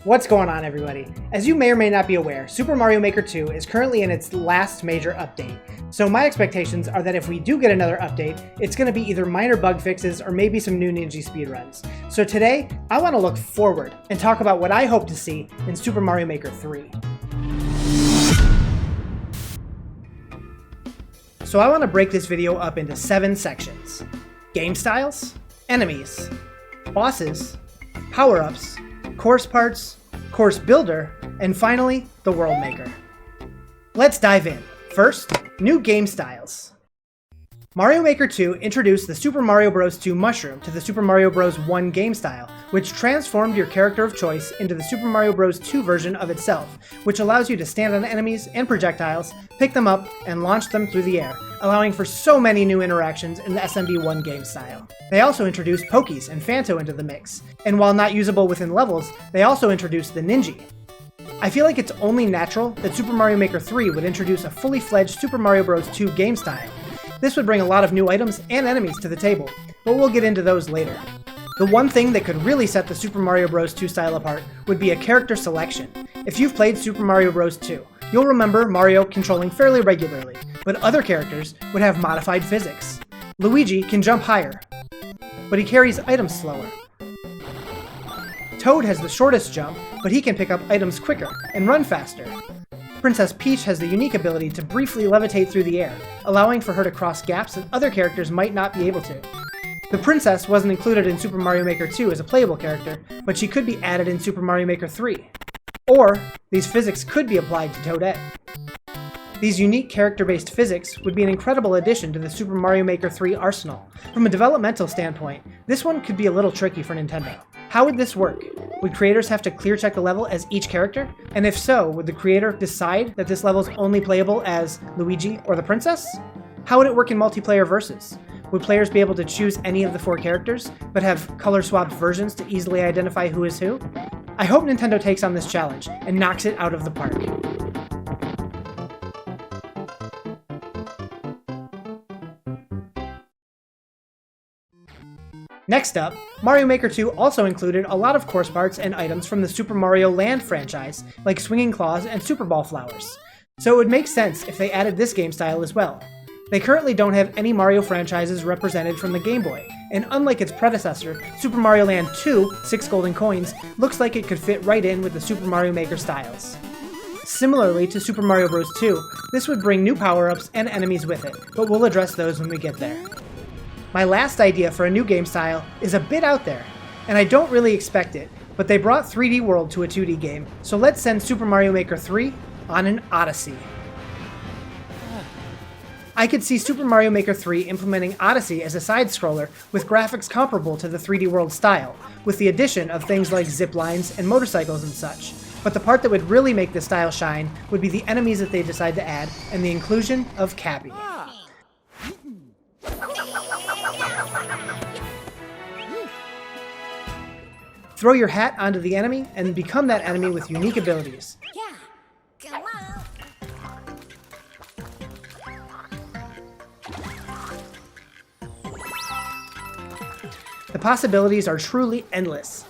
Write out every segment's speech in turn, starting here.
What's going on, everybody? As you may or may not be aware, Super Mario Maker 2 is currently in its last major update. So my expectations are that if we do get another update, it's going to be either minor bug fixes or maybe some new Ninja speedruns. So today, I want to look forward and talk about what I hope to see in Super Mario Maker 3. So I want to break this video up into 7 sections. Game styles, enemies, bosses, power-ups, course parts, course builder, and finally, the world maker. Let's dive in. First, new game styles. Mario Maker 2 introduced the Super Mario Bros. 2 mushroom to the Super Mario Bros. 1 game style, which transformed your character of choice into the Super Mario Bros. 2 version of itself, which allows you to stand on enemies and projectiles, pick them up, and launch them through the air, allowing for so many new interactions in the SMB1 game style. They also introduced Pokies and Phanto into the mix, and while not usable within levels, they also introduced the Ninja. I feel like it's only natural that Super Mario Maker 3 would introduce a fully fledged Super Mario Bros. 2 game style. This would bring a lot of new items and enemies to the table, but we'll get into those later. The one thing that could really set the Super Mario Bros. 2 style apart would be a character selection. If you've played Super Mario Bros. 2, you'll remember Mario controlling fairly regularly, but other characters would have modified physics. Luigi can jump higher, but he carries items slower. Toad has the shortest jump, but he can pick up items quicker and run faster. Princess Peach has the unique ability to briefly levitate through the air, allowing for her to cross gaps that other characters might not be able to. The princess wasn't included in Super Mario Maker 2 as a playable character, but she could be added in Super Mario Maker 3. Or, these physics could be applied to Toadette. These unique character-based physics would be an incredible addition to the Super Mario Maker 3 arsenal. From a developmental standpoint, this one could be a little tricky for Nintendo. How would this work? Would creators have to clear check a level as each character? And if so, would the creator decide that this level is only playable as Luigi or the princess? How would it work in multiplayer versus? Would players be able to choose any of the 4 characters, but have color-swapped versions to easily identify who is who? I hope Nintendo takes on this challenge and knocks it out of the park. Next up, Mario Maker 2 also included a lot of course parts and items from the Super Mario Land franchise, like Swinging Claws and Super Ball Flowers. So it would make sense if they added this game style as well. They currently don't have any Mario franchises represented from the Game Boy, and unlike its predecessor, Super Mario Land 2, 6 Golden Coins, looks like it could fit right in with the Super Mario Maker styles. Similarly to Super Mario Bros. 2, this would bring new power-ups and enemies with it, but we'll address those when we get there. My last idea for a new game style is a bit out there, and I don't really expect it, but they brought 3D World to a 2D game, so let's send Super Mario Maker 3 on an Odyssey. I could see Super Mario Maker 3 implementing Odyssey as a side-scroller with graphics comparable to the 3D World style, with the addition of things like zip lines and motorcycles and such. But the part that would really make the style shine would be the enemies that they decide to add, and the inclusion of Cappy. Throw your hat onto the enemy and become that enemy with unique abilities. Yeah, come on. The possibilities are truly endless.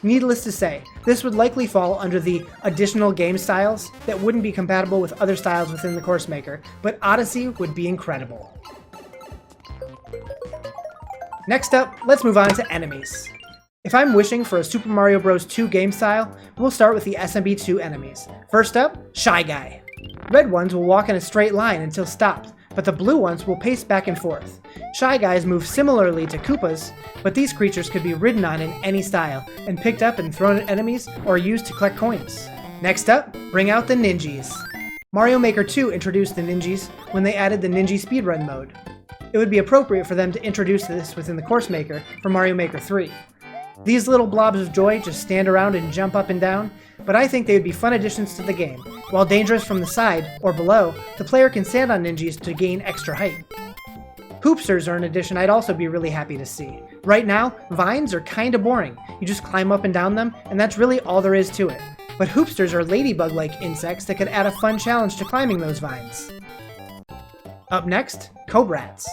Needless to say, this would likely fall under the additional game styles that wouldn't be compatible with other styles within the Course Maker, but Odyssey would be incredible. Next up, let's move on to enemies. If I'm wishing for a Super Mario Bros. 2 game style, we'll start with the SMB2 enemies. First up, Shy Guy. Red ones will walk in a straight line until stopped, but the blue ones will pace back and forth. Shy Guys move similarly to Koopas, but these creatures could be ridden on in any style, and picked up and thrown at enemies or used to collect coins. Next up, bring out the Ninjas. Mario Maker 2 introduced the Ninjas when they added the Ninja Speedrun mode. It would be appropriate for them to introduce this within the Course Maker for Mario Maker 3. These little blobs of joy just stand around and jump up and down, but I think they would be fun additions to the game. While dangerous from the side, or below, the player can stand on Ninjas to gain extra height. Hoopsters are an addition I'd also be really happy to see. Right now, vines are kinda boring. You just climb up and down them, and that's really all there is to it. But hoopsters are ladybug-like insects that could add a fun challenge to climbing those vines. Up next, Cobrats.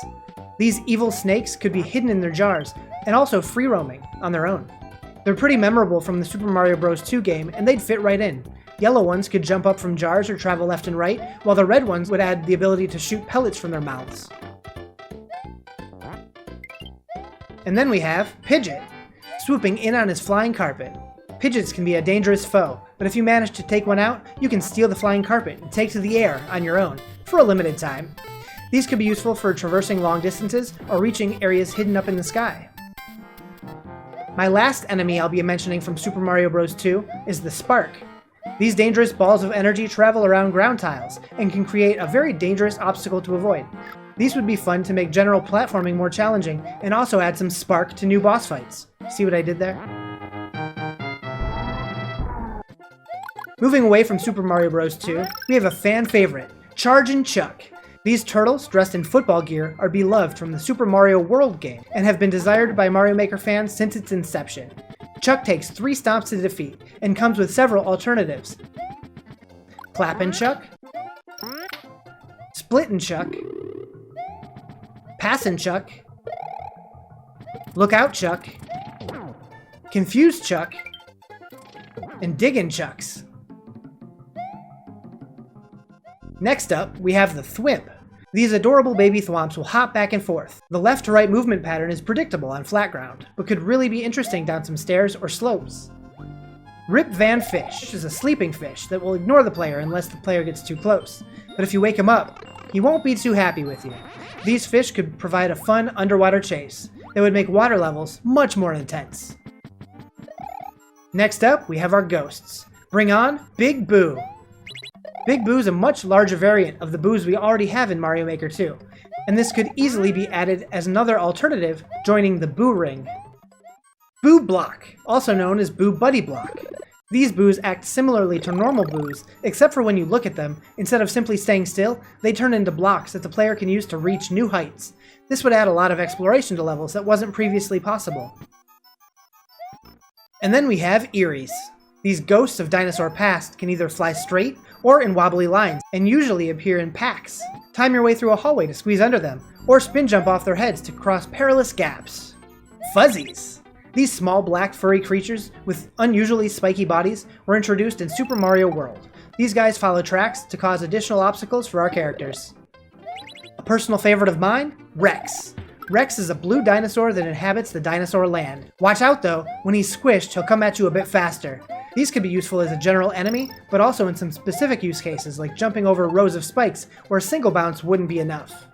These evil snakes could be hidden in their jars and also free roaming on their own. They're pretty memorable from the Super Mario Bros. 2 game, and they'd fit right in. Yellow ones could jump up from jars or travel left and right, while the red ones would add the ability to shoot pellets from their mouths. And then we have Pidget, swooping in on his flying carpet. Pidgets can be a dangerous foe, but if you manage to take one out, you can steal the flying carpet and take to the air on your own, for a limited time. These could be useful for traversing long distances or reaching areas hidden up in the sky. My last enemy I'll be mentioning from Super Mario Bros. 2 is the Spark. These dangerous balls of energy travel around ground tiles and can create a very dangerous obstacle to avoid. These would be fun to make general platforming more challenging and also add some spark to new boss fights. See what I did there? Moving away from Super Mario Bros. 2, we have a fan favorite, Chargin' Chuck. These turtles, dressed in football gear, are beloved from the Super Mario World game and have been desired by Mario Maker fans since its inception. Chuck takes 3 stomps to defeat and comes with several alternatives. Clappin' Chuck, Splittin' Chuck, Passin' Chuck, Look Out Chuck, Confused Chuck, and Diggin' Chucks. Next up, we have the Thwimp. These adorable baby thwomps will hop back and forth. The left to right movement pattern is predictable on flat ground, but could really be interesting down some stairs or slopes. Rip Van Fish is a sleeping fish that will ignore the player unless the player gets too close. But if you wake him up, he won't be too happy with you. These fish could provide a fun underwater chase that would make water levels much more intense. Next up, we have our ghosts. Bring on Big Boo. Big Boo is a much larger variant of the boos we already have in Mario Maker 2, and this could easily be added as another alternative, joining the Boo Ring. Boo Block, also known as Boo Buddy Block. These boos act similarly to normal boos, except for when you look at them, instead of simply staying still, they turn into blocks that the player can use to reach new heights. This would add a lot of exploration to levels that wasn't previously possible. And then we have Eries. These ghosts of dinosaur past can either fly straight or in wobbly lines, and usually appear in packs. Time your way through a hallway to squeeze under them, or spin jump off their heads to cross perilous gaps. Fuzzies! These small black furry creatures with unusually spiky bodies were introduced in Super Mario World. These guys follow tracks to cause additional obstacles for our characters. A personal favorite of mine? Rex. Rex is a blue dinosaur that inhabits the dinosaur land. Watch out though, when he's squished, he'll come at you a bit faster. These could be useful as a general enemy, but also in some specific use cases like jumping over rows of spikes where a single bounce wouldn't be enough.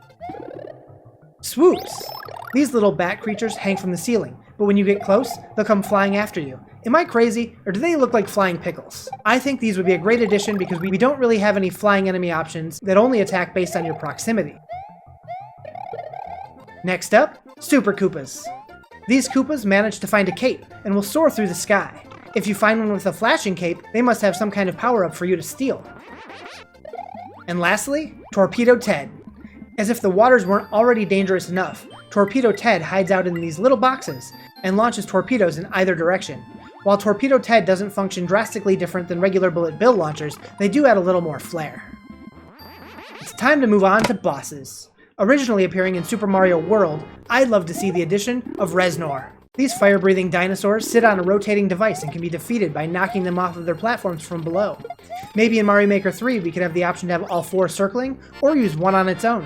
Swoops! These little bat creatures hang from the ceiling, but when you get close, they'll come flying after you. Am I crazy, or do they look like flying pickles? I think these would be a great addition because we don't really have any flying enemy options that only attack based on your proximity. Next up, Super Koopas. These Koopas manage to find a cape and will soar through the sky. If you find one with a flashing cape, they must have some kind of power-up for you to steal. And lastly, Torpedo Ted. As if the waters weren't already dangerous enough, Torpedo Ted hides out in these little boxes and launches torpedoes in either direction. While Torpedo Ted doesn't function drastically different than regular bullet bill launchers, they do add a little more flair. It's time to move on to bosses. Originally appearing in Super Mario World, I'd love to see the addition of Reznor. These fire-breathing dinosaurs sit on a rotating device and can be defeated by knocking them off of their platforms from below. Maybe in Mario Maker 3 we could have the option to have all 4 circling, or use one on its own.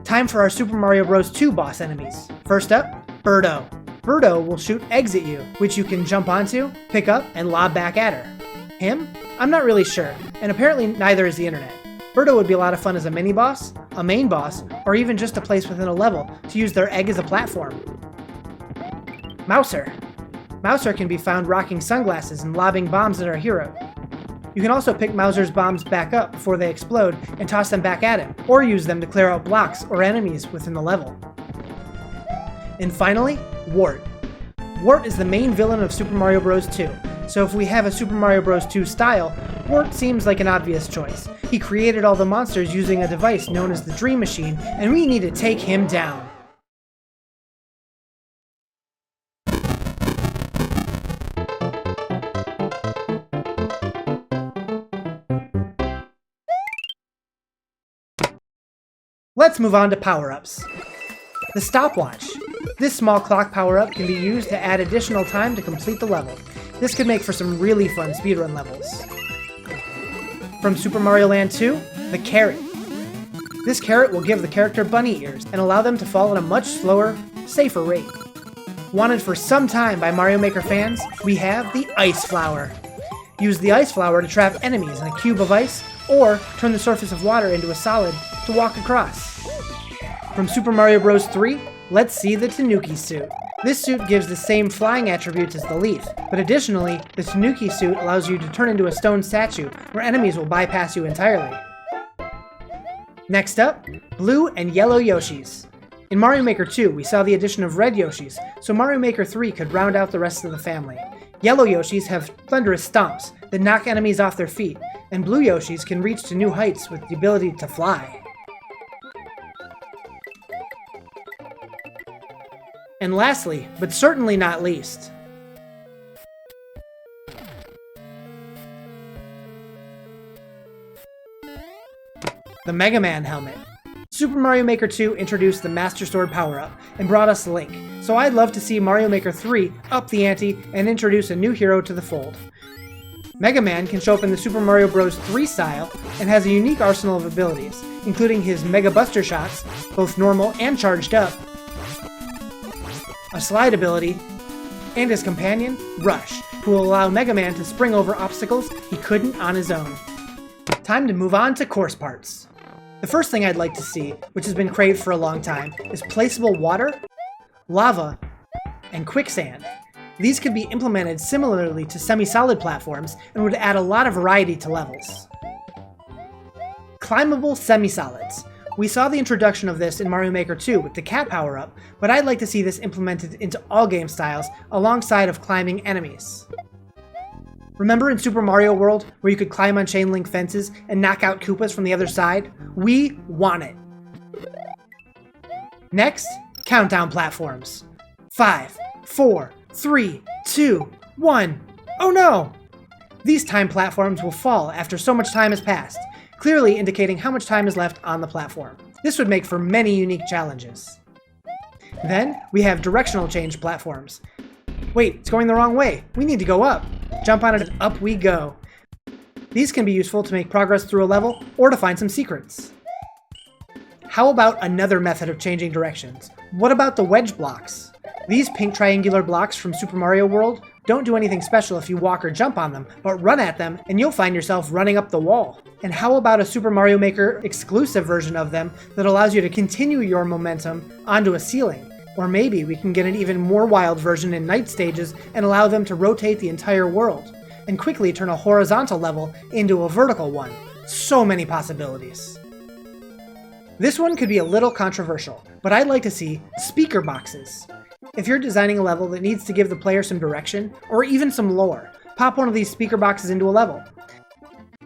Time for our Super Mario Bros. 2 boss enemies. First up, Birdo. Birdo will shoot eggs at you, which you can jump onto, pick up, and lob back at her. Him? I'm not really sure, and apparently neither is the internet. Birdo would be a lot of fun as a mini-boss, a main boss, or even just a place within a level to use their egg as a platform. Mouser. Mouser can be found rocking sunglasses and lobbing bombs at our hero. You can also pick Mouser's bombs back up before they explode and toss them back at him, or use them to clear out blocks or enemies within the level. And finally, Wart. Wart is the main villain of Super Mario Bros. 2, so if we have a Super Mario Bros. 2 style, Wart seems like an obvious choice. He created all the monsters using a device known as the Dream Machine, and we need to take him down. Let's move on to power-ups. The stopwatch. This small clock power-up can be used to add additional time to complete the level. This could make for some really fun speedrun levels. From Super Mario Land 2, the carrot. This carrot will give the character bunny ears and allow them to fall at a much slower, safer rate. Wanted for some time by Mario Maker fans, we have the Ice Flower. Use the Ice Flower to trap enemies in a cube of ice, or turn the surface of water into a solid to walk across. From Super Mario Bros. 3, let's see the Tanuki suit. This suit gives the same flying attributes as the leaf, but additionally, the Tanuki suit allows you to turn into a stone statue where enemies will bypass you entirely. Next up, blue and yellow Yoshis. In Mario Maker 2, we saw the addition of red Yoshis, so Mario Maker 3 could round out the rest of the family. Yellow Yoshis have thunderous stomps that knock enemies off their feet, and blue Yoshis can reach to new heights with the ability to fly. And lastly, but certainly not least, the Mega Man helmet. Super Mario Maker 2 introduced the Master Sword power-up and brought us Link, so I'd love to see Mario Maker 3 up the ante and introduce a new hero to the fold. Mega Man can show up in the Super Mario Bros. 3 style and has a unique arsenal of abilities, including his Mega Buster shots, both normal and charged up, a slide ability, and his companion, Rush, who will allow Mega Man to spring over obstacles he couldn't on his own. Time to move on to course parts. The first thing I'd like to see, which has been craved for a long time, is placeable water, lava, and quicksand. These could be implemented similarly to semi-solid platforms and would add a lot of variety to levels. Climbable semi-solids. We saw the introduction of this in Mario Maker 2 with the cat power-up, but I'd like to see this implemented into all game styles alongside of climbing enemies. Remember in Super Mario World where you could climb on chain link fences and knock out Koopas from the other side? We want it! Next, countdown platforms. 5, 4, 3, 2, 1. Oh no! These time platforms will fall after so much time has passed, clearly indicating how much time is left on the platform. This would make for many unique challenges. Then, we have directional change platforms. Wait, it's going the wrong way. We need to go up. Jump on it and up we go. These can be useful to make progress through a level or to find some secrets. How about another method of changing directions? What about the wedge blocks? These pink triangular blocks from Super Mario World don't do anything special if you walk or jump on them, but run at them and you'll find yourself running up the wall. And how about a Super Mario Maker exclusive version of them that allows you to continue your momentum onto a ceiling? Or maybe we can get an even more wild version in night stages and allow them to rotate the entire world, and quickly turn a horizontal level into a vertical one. So many possibilities. This one could be a little controversial, but I'd like to see speaker boxes. If you're designing a level that needs to give the player some direction, or even some lore, pop one of these speaker boxes into a level.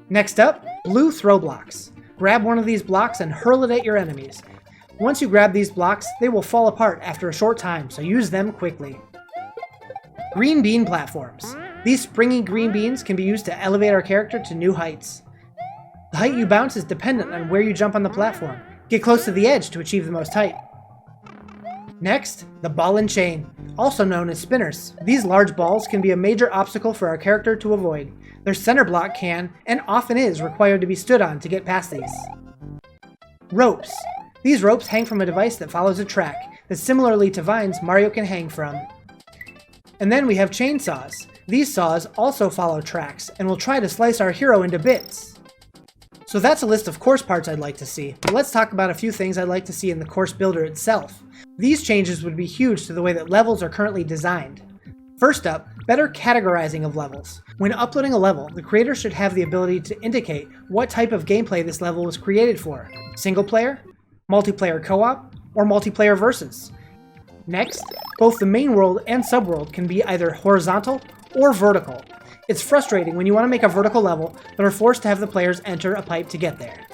Next up, blue throw blocks. Grab one of these blocks and hurl it at your enemies. Once you grab these blocks, they will fall apart after a short time, so use them quickly. Green bean platforms. These springy green beans can be used to elevate our character to new heights. The height you bounce is dependent on where you jump on the platform. Get close to the edge to achieve the most height. Next, the ball and chain, also known as spinners. These large balls can be a major obstacle for our character to avoid. Their center block can, and often is, required to be stood on to get past these. Ropes. These ropes hang from a device that follows a track, that similarly to vines Mario can hang from. And then we have chainsaws. These saws also follow tracks, and will try to slice our hero into bits. So that's a list of course parts I'd like to see, but let's talk about a few things I'd like to see in the course builder itself. These changes would be huge to the way that levels are currently designed. First up, better categorizing of levels. When uploading a level, the creator should have the ability to indicate what type of gameplay this level was created for. Single player, multiplayer co-op, or multiplayer versus. Next, both the main world and subworld can be either horizontal or vertical. It's frustrating when you want to make a vertical level but are forced to have the players enter a pipe to get there.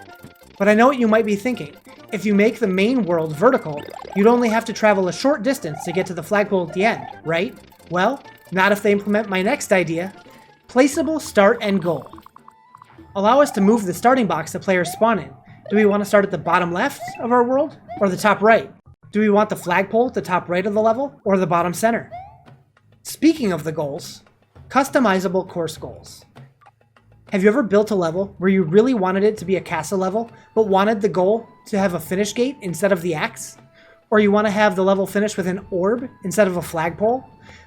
But I know what you might be thinking. If you make the main world vertical, you'd only have to travel a short distance to get to the flagpole at the end, right? Well, not if they implement my next idea. Placeable start and goal. Allow us to move the starting box the players spawn in. Do we want to start at the bottom left of our world or the top right? Do we want the flagpole at the top right of the level or the bottom center? Speaking of the goals, customizable course goals. Have you ever built a level where you really wanted it to be a castle level, but wanted the goal to have a finish gate instead of the axe? Or you want to have the level finish with an orb instead of a flagpole?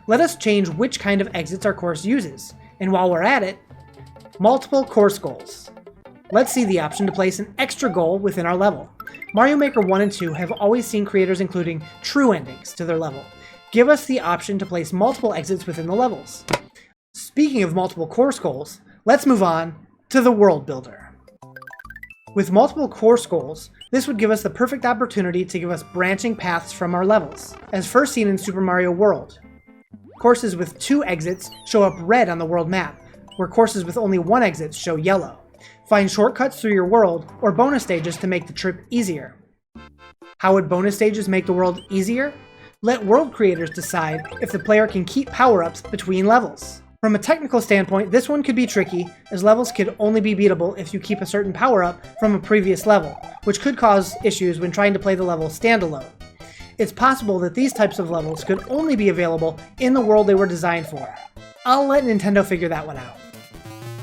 Let us change which kind of exits our course uses. And while we're at it, multiple course goals. Let's see the option to place an extra goal within our level. Mario Maker 1 and 2 have always seen creators including true endings to their level. Give us the option to place multiple exits within the levels. Speaking of multiple course goals, let's move on to the World Builder. With multiple course goals, this would give us the perfect opportunity to give us branching paths from our levels, as first seen in Super Mario World. Courses with 2 exits show up red on the world map, where courses with only 1 exit show yellow. Find shortcuts through your world or bonus stages to make the trip easier. How would bonus stages make the world easier? Let world creators decide if the player can keep power-ups between levels. From a technical standpoint, this one could be tricky, as levels could only be beatable if you keep a certain power-up from a previous level, which could cause issues when trying to play the level standalone. It's possible that these types of levels could only be available in the world they were designed for. I'll let Nintendo figure that one out.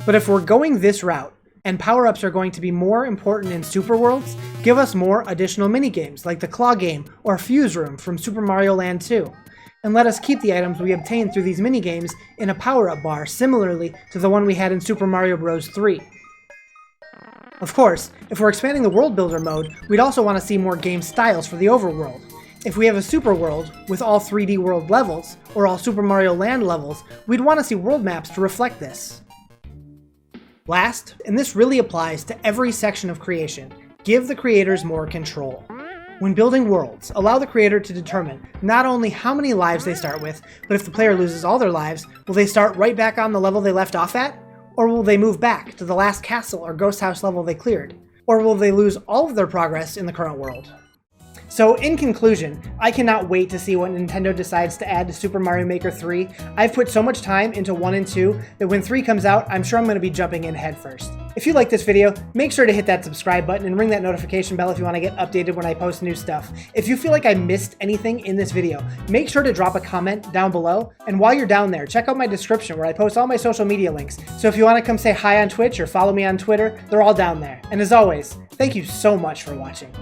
But if we're going this route, and power-ups are going to be more important in Super Worlds, give us more additional minigames like the Claw Game or Fuse Room from Super Mario Land 2. And let us keep the items we obtain through these minigames in a power-up bar similarly to the one we had in Super Mario Bros. 3. Of course, if we're expanding the World Builder mode, we'd also want to see more game styles for the overworld. If we have a Super World with all 3D World levels, or all Super Mario Land levels, we'd want to see world maps to reflect this. Last, and this really applies to every section of creation, give the creators more control. When building worlds, allow the creator to determine not only how many lives they start with, but if the player loses all their lives, will they start right back on the level they left off at? Or will they move back to the last castle or ghost house level they cleared? Or will they lose all of their progress in the current world? So in conclusion, I cannot wait to see what Nintendo decides to add to Super Mario Maker 3. I've put so much time into 1 and 2 that when 3 comes out, I'm sure I'm going to be jumping in headfirst. If you like this video, make sure to hit that subscribe button and ring that notification bell if you want to get updated when I post new stuff. If you feel like I missed anything in this video, make sure to drop a comment down below. And while you're down there, check out my description where I post all my social media links. So if you want to come say hi on Twitch or follow me on Twitter, they're all down there. And as always, thank you so much for watching.